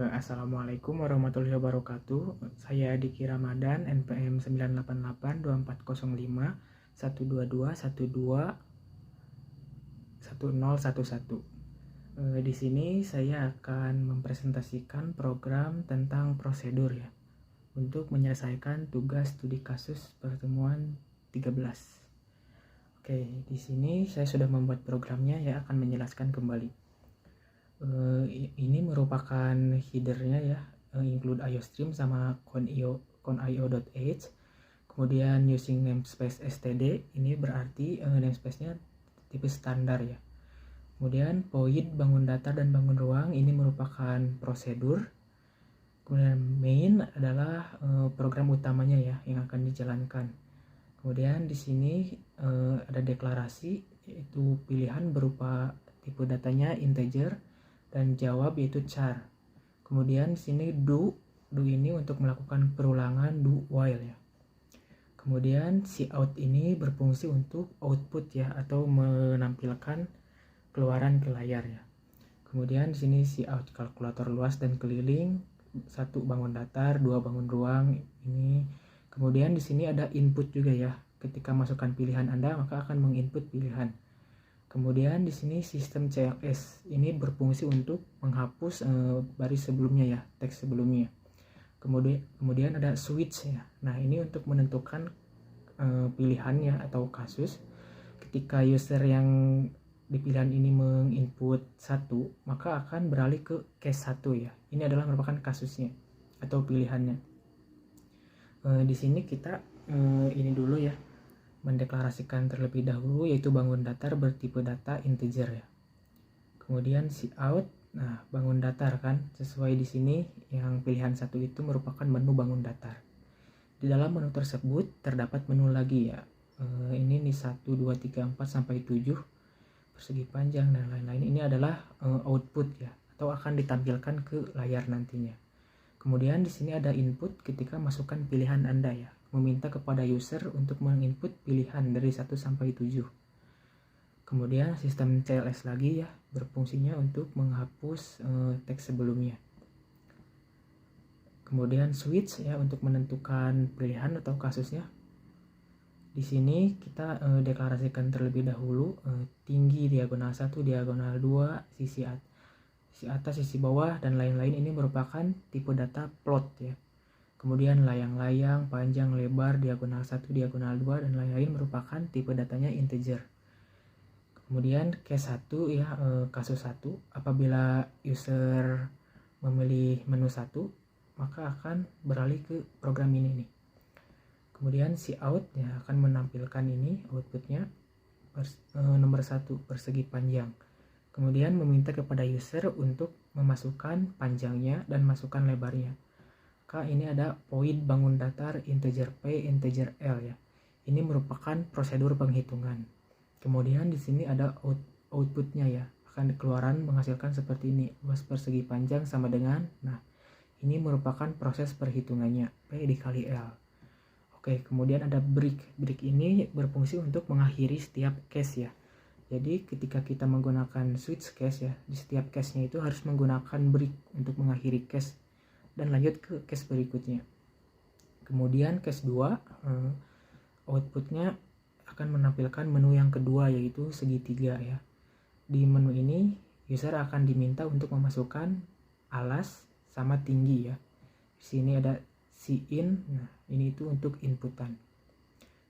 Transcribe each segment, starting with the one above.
Assalamualaikum warahmatullahi wabarakatuh. Saya Diki Ramadan, NPM 988-2405-122-12-1011. Di sini saya akan mempresentasikan program tentang prosedur ya, untuk menyelesaikan tugas studi kasus pertemuan 13. Oke, di sini saya sudah membuat programnya ya, akan menjelaskan kembali. Ini merupakan headernya ya, include IOStream sama con.io.h. Kemudian using namespace std, ini berarti namespace-nya tipe standar ya. Kemudian void bangun data dan bangun ruang, ini merupakan prosedur. Kemudian main adalah program utamanya ya yang akan dijalankan. Kemudian di sini ada deklarasi, yaitu pilihan berupa tipe datanya integer dan jawab yaitu char. Kemudian di sini do ini untuk melakukan perulangan do while ya. Kemudian cout ini berfungsi untuk output ya, atau menampilkan keluaran ke layar ya. Kemudian di sini cout kalkulator luas dan keliling, 1 bangun datar, 2 bangun ruang ini. Kemudian di sini ada input juga ya. Ketika masukkan pilihan Anda, maka akan menginput pilihan. Kemudian di sini sistem CLS ini berfungsi untuk menghapus baris sebelumnya ya, teks sebelumnya. Kemudian ada switch ya. Nah, ini untuk menentukan pilihannya atau kasus. Ketika user yang di pilihan ini menginput 1, maka akan beralih ke case 1 ya. Ini adalah merupakan kasusnya atau pilihannya. Di sini kita ini dulu ya, mendeklarasikan terlebih dahulu, yaitu bangun datar bertipe data integer ya. Kemudian cout, nah bangun datar kan sesuai di sini yang pilihan 1 itu merupakan menu bangun datar. Di dalam menu tersebut terdapat menu lagi ya. Ini nih 1, 2, 3, 4 sampai 7, persegi panjang dan lain-lain. Ini adalah output ya, atau akan ditampilkan ke layar nantinya. Kemudian di sini ada input ketika masukkan pilihan Anda ya, meminta kepada user untuk menginput pilihan dari 1 sampai 7. Kemudian sistem CLS lagi ya, berfungsinya untuk menghapus teks sebelumnya. Kemudian switch ya, untuk menentukan pilihan atau kasusnya. Di sini kita deklarasikan terlebih dahulu tinggi diagonal 1, diagonal 2, sisi atas, sisi bawah, dan lain-lain. Ini merupakan tipe data plot ya. Kemudian layang-layang, panjang, lebar, diagonal 1, diagonal 2, dan lain-lain merupakan tipe datanya integer. Kemudian case 1 ya, kasus 1, apabila user memilih menu 1, maka akan beralih ke program ini nih. Kemudian cout ya, akan menampilkan ini outputnya nomor 1, persegi panjang. Kemudian meminta kepada user untuk memasukkan panjangnya dan masukkan lebarnya. Maka ini ada void bangun datar integer p, integer l ya. Ini merupakan prosedur penghitungan. Kemudian di sini ada outputnya ya, akan keluaran menghasilkan seperti ini, luas persegi panjang sama dengan, nah ini merupakan proses perhitungannya, p dikali l. Oke, kemudian ada break. Break ini berfungsi untuk mengakhiri setiap case ya. Jadi ketika kita menggunakan switch case ya, di setiap case-nya itu harus menggunakan break untuk mengakhiri case dan lanjut ke case berikutnya. Kemudian case 2, outputnya akan menampilkan menu yang kedua, yaitu segitiga ya. Di menu ini user akan diminta untuk memasukkan alas sama tinggi ya. Di sini ada cin, nah ini itu untuk inputan.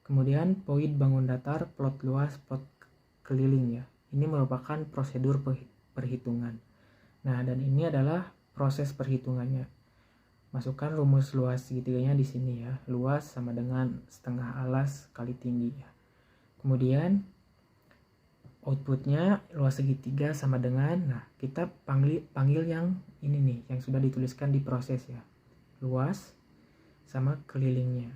Kemudian void bangun datar, plot luas, plot keliling ya. Ini merupakan prosedur perhitungan. Nah, dan ini adalah proses perhitungannya. Masukkan rumus luas segitiganya di sini ya. Luas sama dengan setengah alas kali tinggi ya. Kemudian outputnya luas segitiga sama dengan, nah kita panggil yang ini nih, yang sudah dituliskan di proses ya. Luas sama kelilingnya.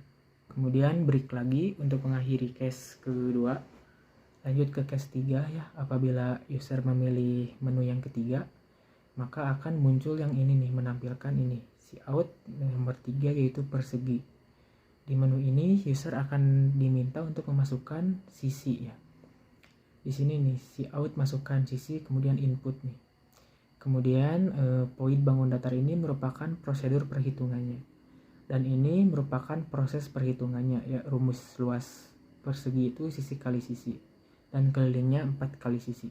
Kemudian break lagi untuk mengakhiri case kedua. Lanjut ke case 3 ya, apabila user memilih menu yang ketiga, maka akan muncul yang ini nih, menampilkan ini, cout nomor 3 yaitu persegi. Di menu ini user akan diminta untuk memasukkan sisi ya. Di sini nih, cout masukkan sisi, kemudian input nih. Kemudian void bangun datar ini merupakan prosedur perhitungannya. Dan ini merupakan proses perhitungannya, ya, rumus luas persegi itu sisi kali sisi. Dan kelilingnya 4 kali sisi.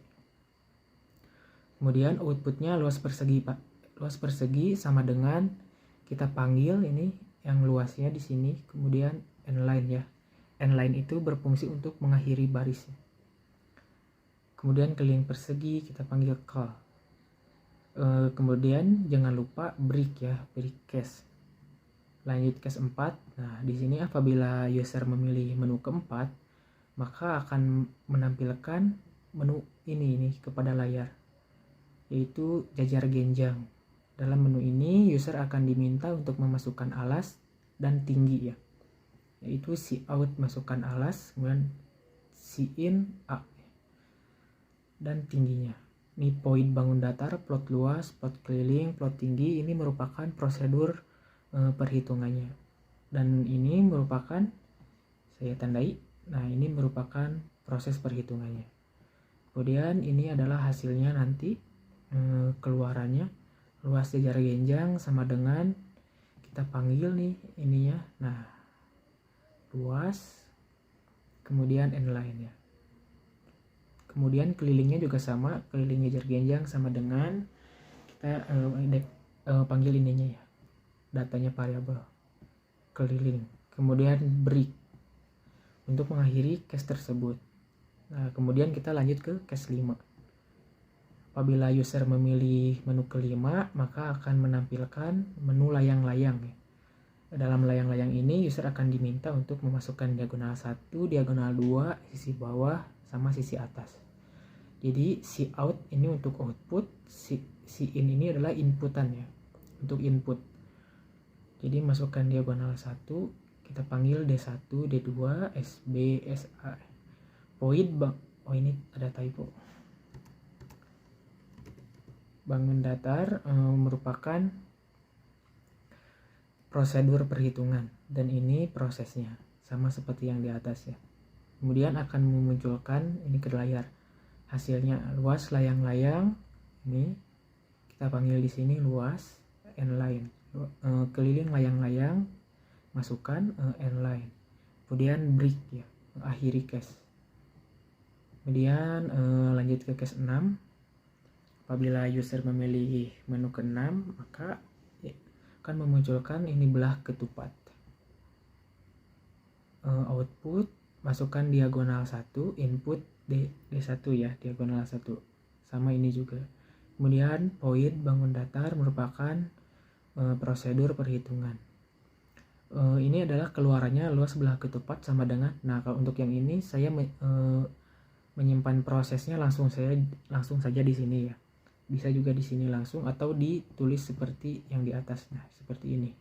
Kemudian outputnya luas persegi, Pak. Luas persegi sama dengan kita panggil ini yang luasnya di sini, kemudian n-line ya. N-line itu berfungsi untuk mengakhiri baris. Kemudian keliling persegi kita panggil call. Kemudian jangan lupa break ya, break case. Lanjut case 4. Nah, di sini apabila user memilih menu keempat, maka akan menampilkan menu ini kepada layar, yaitu jajar genjang. Dalam menu ini user akan diminta untuk memasukkan alas dan tinggi ya, yaitu si out masukkan alas, kemudian si in A dan tingginya. Ini void bangun datar, plot luas, plot keliling, plot tinggi. Ini merupakan prosedur perhitungannya. Dan ini merupakan, saya tandai, nah ini merupakan proses perhitungannya. Kemudian ini adalah hasilnya nanti, keluarannya. Luas jajar genjang sama dengan, kita panggil nih ininya. Nah, luas, kemudian n-line ya. Kemudian kelilingnya juga sama, keliling jajar genjang sama dengan kita panggil ininya ya, datanya variabel keliling. Kemudian break untuk mengakhiri case tersebut. Nah, kemudian kita lanjut ke case 5. Apabila user memilih menu kelima, maka akan menampilkan menu layang-layang ya. Dalam layang-layang ini user akan diminta untuk memasukkan diagonal 1, diagonal 2, sisi bawah sama sisi atas. Jadi si out ini untuk output, si in ini adalah inputan ya, untuk input. Jadi masukkan diagonal 1, kita panggil D1, D2, SB, SA. Void oh ini ada typo. Bangun datar merupakan prosedur perhitungan, dan ini prosesnya sama seperti yang di atas ya. Kemudian akan memunculkan ini ke layar. Hasilnya luas layang-layang, ini kita panggil di sini luas n-line, keliling layang-layang, masukkan n-line. Kemudian break ya, akhiri case. Kemudian lanjut ke case 6. Apabila user memilih menu ke-6, maka akan memunculkan ini belah ketupat. Output masukkan diagonal 1, input D1 ya, diagonal 1. Sama ini juga. Kemudian void bangun datar merupakan prosedur perhitungan. Ini adalah keluarannya luas belah ketupat sama dengan, nah kalau untuk yang ini saya menyimpan prosesnya langsung saja di sini ya. Bisa juga di sini langsung atau ditulis seperti yang di atas. Nah, seperti ini.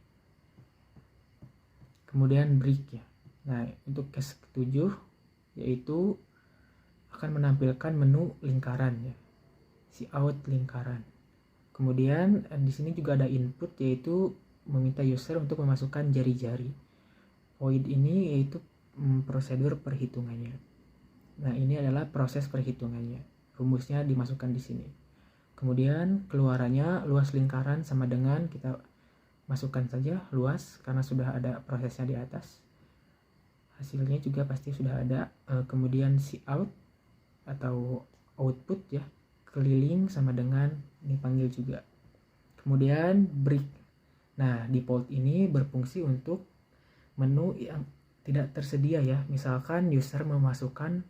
Kemudian break ya. Nah, untuk case ke-7 yaitu akan menampilkan menu lingkaran ya. Si out lingkaran. Kemudian di sini juga ada input, yaitu meminta user untuk memasukkan jari-jari. Void ini yaitu prosedur perhitungannya. Nah, ini adalah proses perhitungannya. Rumusnya dimasukkan di sini. Kemudian keluarannya luas lingkaran sama dengan, kita masukkan saja luas karena sudah ada prosesnya di atas. Hasilnya juga pasti sudah ada. Kemudian si out atau output ya, keliling sama dengan ini panggil juga. Kemudian break. Nah, default ini berfungsi untuk menu yang tidak tersedia ya. Misalkan user memasukkan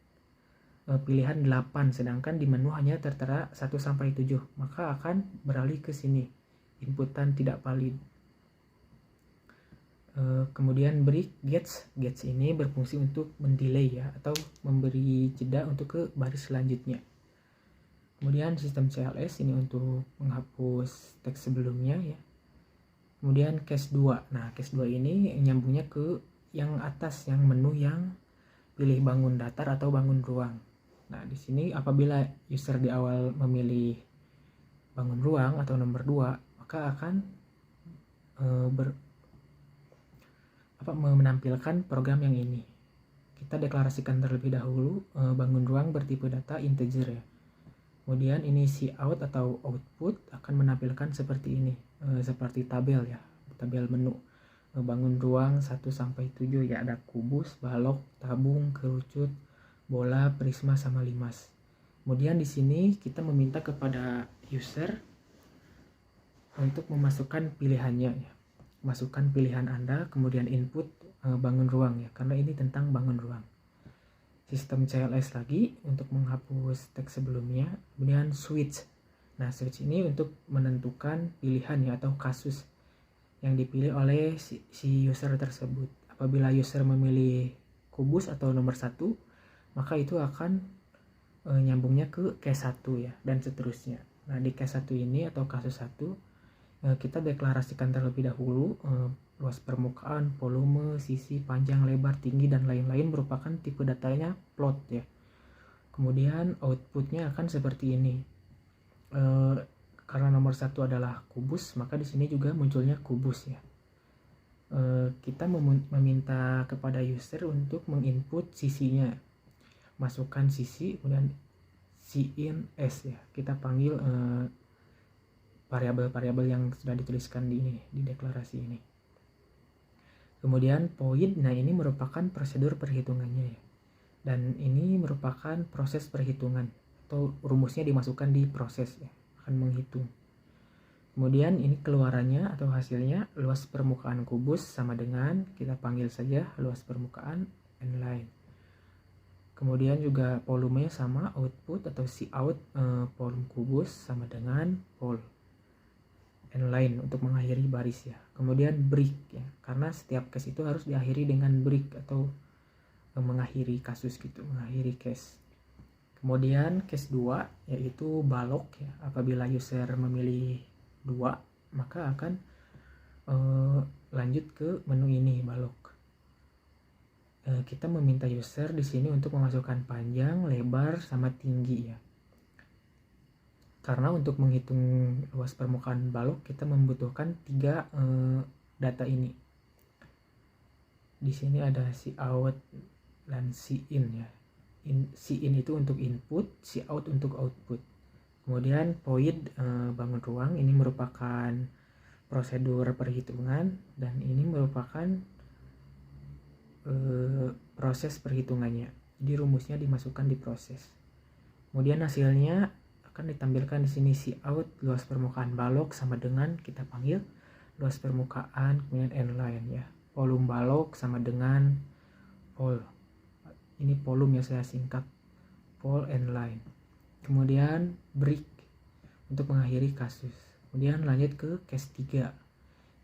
pilihan 8, sedangkan di menu hanya tertera 1 sampai 7, maka akan beralih ke sini, inputan tidak valid. Kemudian break gets ini berfungsi untuk mendelay ya, atau memberi jeda untuk ke baris selanjutnya. Kemudian sistem CLS ini untuk menghapus teks sebelumnya ya. Kemudian case 2. Nah, case 2 ini nyambungnya ke yang atas, yang menu yang pilih bangun datar atau bangun ruang. Nah, di sini apabila user di awal memilih bangun ruang atau nomor 2, maka akan menampilkan program yang ini. Kita deklarasikan terlebih dahulu bangun ruang bertipe data integer ya. Kemudian ini si out atau output akan menampilkan seperti ini, seperti tabel ya, tabel menu. Bangun ruang 1 sampai 7 ya, ada kubus, balok, tabung, kerucut, bola, prisma sama limas. Kemudian di sini kita meminta kepada user untuk memasukkan pilihannya ya. Masukkan pilihan Anda, kemudian input bangun ruang ya, karena ini tentang bangun ruang. Sistem CLS lagi untuk menghapus teks sebelumnya, kemudian switch. Nah, switch ini untuk menentukan pilihan ya atau kasus yang dipilih oleh si user tersebut. Apabila user memilih kubus atau nomor 1, maka itu akan nyambungnya ke case 1 ya, dan seterusnya. Nah, di case 1 ini atau kasus 1 kita deklarasikan terlebih dahulu luas permukaan, volume, sisi, panjang, lebar, tinggi, dan lain-lain merupakan tipe datanya plot ya. Kemudian outputnya akan seperti ini. Karena nomor 1 adalah kubus, maka di sini juga munculnya kubus ya. Kita meminta kepada user untuk menginput sisinya. Masukkan sisi, kemudian sin s ya. Kita panggil variabel-variabel yang sudah dituliskan di ini, di deklarasi ini. Kemudian void, nah ini merupakan prosedur perhitungannya ya. Dan ini merupakan proses perhitungan atau rumusnya dimasukkan di proses ya, akan menghitung. Kemudian ini keluarannya atau hasilnya luas permukaan kubus sama dengan, kita panggil saja luas permukaan n-line. Kemudian juga volumenya sama, output atau cout volume kubus sama dengan vol n-line untuk mengakhiri baris ya. Kemudian break ya, karena setiap case itu harus diakhiri dengan break atau mengakhiri kasus gitu, mengakhiri case. Kemudian case 2 yaitu balok ya. Apabila user memilih 2, maka akan lanjut ke menu ini balok. Kita meminta user di sini untuk memasukkan panjang, lebar sama tinggi ya. Karena untuk menghitung luas permukaan balok kita membutuhkan 3 data ini. Di sini ada cout dan sin ya. Sin itu untuk input, cout untuk output. Kemudian void bangun ruang ini merupakan prosedur perhitungan, dan ini merupakan proses perhitungannya. Jadi rumusnya dimasukkan di proses. Kemudian hasilnya akan ditampilkan di sini cout luas permukaan balok sama dengan, kita panggil luas permukaan kemudian n-line ya. Volume balok sama dengan vol. Ini volume ya, saya singkat vol n-line. Kemudian break untuk mengakhiri kasus. Kemudian lanjut ke case 3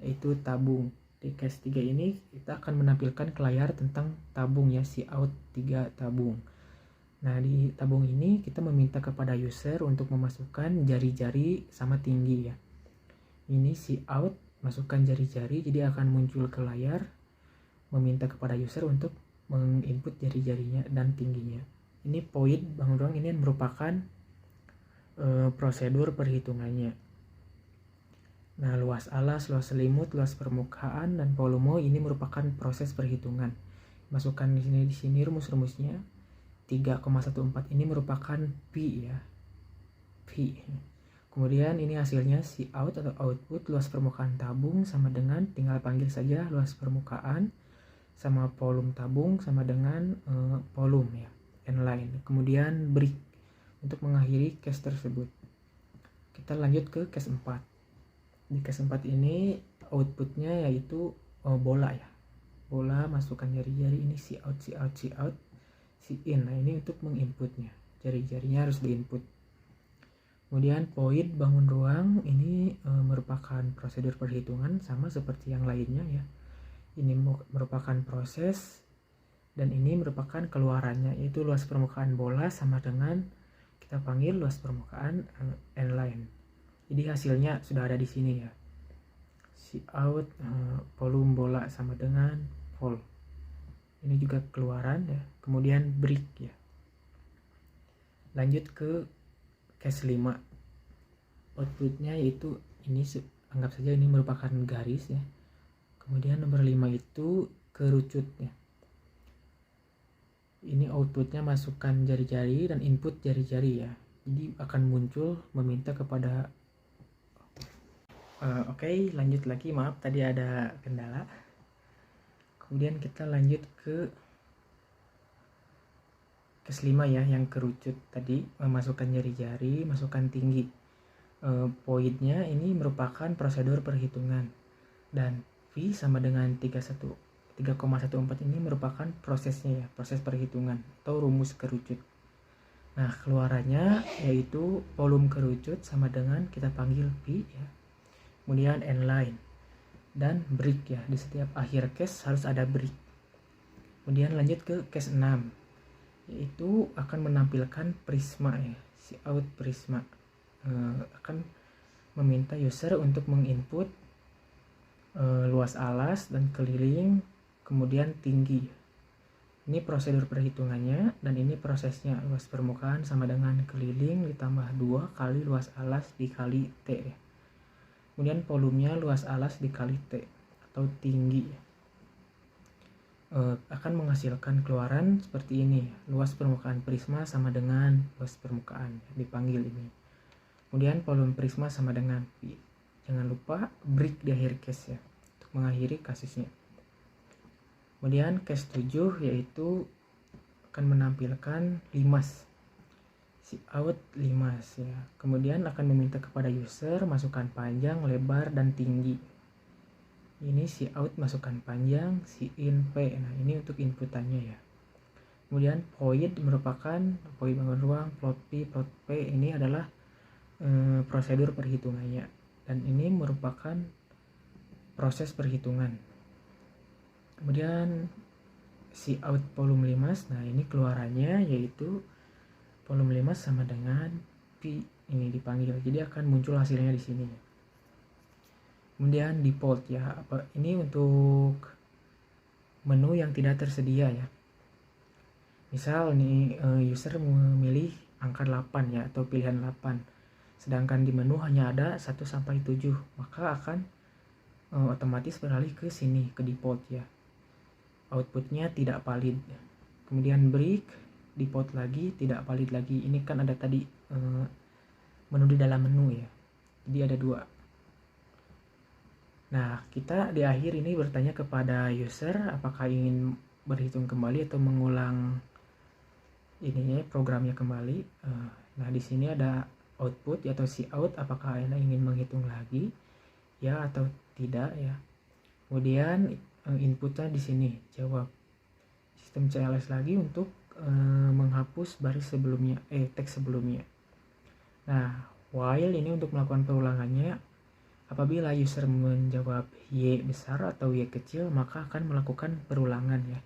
yaitu tabung. Di case 3 ini kita akan menampilkan ke layar tentang tabung ya, cout 3 tabung. Nah, di tabung ini kita meminta kepada user untuk memasukkan jari-jari sama tinggi ya. Ini cout, masukkan jari-jari, jadi akan muncul ke layar. Meminta kepada user untuk menginput jari-jarinya dan tingginya. Ini void bangun ruang, ini merupakan prosedur perhitungannya. Nah, luas alas, luas selimut, luas permukaan, dan volume ini merupakan proses perhitungan. Masukkan di sini rumus-rumusnya. 3,14 ini merupakan pi ya, pi. Kemudian ini hasilnya cout atau output luas permukaan tabung sama dengan, tinggal panggil saja luas permukaan sama volume tabung sama dengan volume ya, n-line. Kemudian break untuk mengakhiri case tersebut. Kita lanjut ke case 4. Di case 4 ini outputnya yaitu bola ya, bola, masukkan jari-jari, ini cout sin. Nah, ini untuk menginputnya, jari-jarinya harus diinput. Kemudian void bangun ruang ini merupakan prosedur perhitungan sama seperti yang lainnya ya. Ini merupakan proses, dan ini merupakan keluarannya yaitu luas permukaan bola sama dengan, kita panggil luas permukaan n-line. Jadi hasilnya sudah ada di sini ya. Cout volume bola sama dengan vol. Ini juga keluaran ya. Kemudian break ya. Lanjut ke case 5. Outputnya yaitu ini, anggap saja ini merupakan garis ya. Kemudian nomor 5 itu kerucut ya. Ini outputnya masukkan jari-jari dan input jari-jari ya. Jadi akan muncul meminta kepada Oke, lanjut lagi, maaf tadi ada kendala. Kemudian kita lanjut ke case 5 ya, yang kerucut tadi, masukkan jari-jari, masukkan tinggi. Poinnya ini merupakan prosedur perhitungan, dan V sama dengan 3,14 ini merupakan prosesnya ya, proses perhitungan atau rumus kerucut. Nah, keluarannya yaitu volume kerucut sama dengan kita panggil V ya. Kemudian end line dan break ya, di setiap akhir case harus ada break. Kemudian lanjut ke case 6, yaitu akan menampilkan prisma ya, si out prisma. Akan meminta user untuk menginput luas alas dan keliling, kemudian tinggi. Ini prosedur perhitungannya, dan ini prosesnya. Luas permukaan sama dengan keliling ditambah 2 kali luas alas dikali T ya. Kemudian volumenya luas alas dikali T atau tinggi. Akan menghasilkan keluaran seperti ini. Luas permukaan prisma sama dengan luas permukaan dipanggil ini. Kemudian volume prisma sama dengan V. Jangan lupa break di akhir case ya, untuk mengakhiri kasusnya. Kemudian case 7 yaitu akan menampilkan limas, si out limas ya. Kemudian akan meminta kepada user masukkan panjang, lebar, dan tinggi. Ini si out masukkan panjang, si in P. Nah, ini untuk inputannya ya. Kemudian void merupakan void bangun ruang, plot P, plot P ini adalah prosedur perhitungannya, dan ini merupakan proses perhitungan. Kemudian si out volume limas, nah ini keluarannya yaitu volume limas sama dengan P, ini dipanggil, jadi akan muncul hasilnya di sini. Kemudian default ya, ini untuk menu yang tidak tersedia ya. Misal nih user memilih angka 8 ya, atau pilihan 8. Sedangkan di menu hanya ada 1 sampai 7, maka akan otomatis beralih ke sini, ke default ya. Outputnya tidak valid. Kemudian break, default lagi, tidak valid lagi. Ini kan ada tadi menu di dalam menu ya, jadi ada 2. Nah, kita di akhir ini bertanya kepada user apakah ingin berhitung kembali atau mengulang ininya programnya kembali. Nah, di sini ada output atau si out, apakah Anda ingin menghitung lagi ya atau tidak ya. Kemudian inputnya di sini jawab. Sistem CLS lagi untuk menghapus baris sebelumnya, teks sebelumnya. Nah, while ini untuk melakukan perulangannya. Apabila user menjawab Y besar atau Y kecil, maka akan melakukan perulangan ya.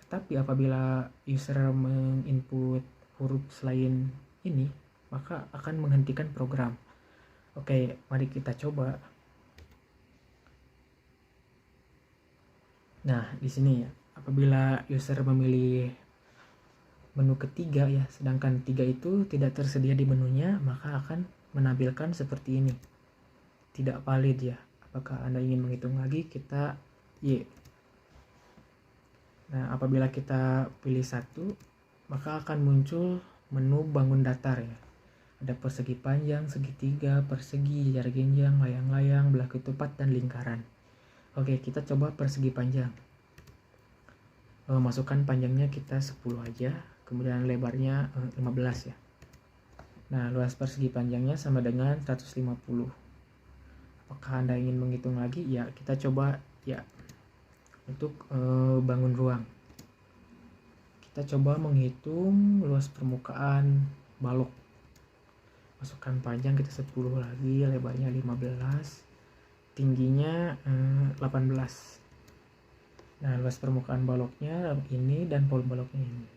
Tetapi apabila user menginput huruf selain ini, maka akan menghentikan program. Oke, mari kita coba. Nah, di sini ya, apabila user memilih menu ketiga ya, sedangkan 3 itu tidak tersedia di menunya, maka akan menampilkan seperti ini. Tidak valid ya. Apakah Anda ingin menghitung lagi? Kita Y. Nah, apabila kita pilih 1, maka akan muncul menu bangun datar ya. Ada persegi panjang, segitiga, persegi, jajar genjang, layang-layang, belah ketupat, dan lingkaran. Oke, kita coba persegi panjang. Masukkan panjangnya kita 10 aja, kemudian lebarnya 15 ya. Nah, luas persegi panjangnya sama dengan 150. Apakah Anda ingin menghitung lagi? Ya, kita coba ya. Untuk bangun ruang, kita coba menghitung luas permukaan balok. Masukkan panjang kita 10 lagi, lebarnya 15, tingginya 18. Nah, luas permukaan baloknya ini dan volume baloknya ini.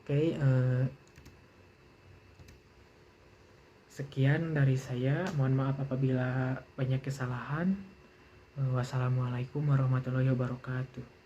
Oke, sekian dari saya. Mohon maaf apabila banyak kesalahan. Wassalamualaikum warahmatullahi wabarakatuh.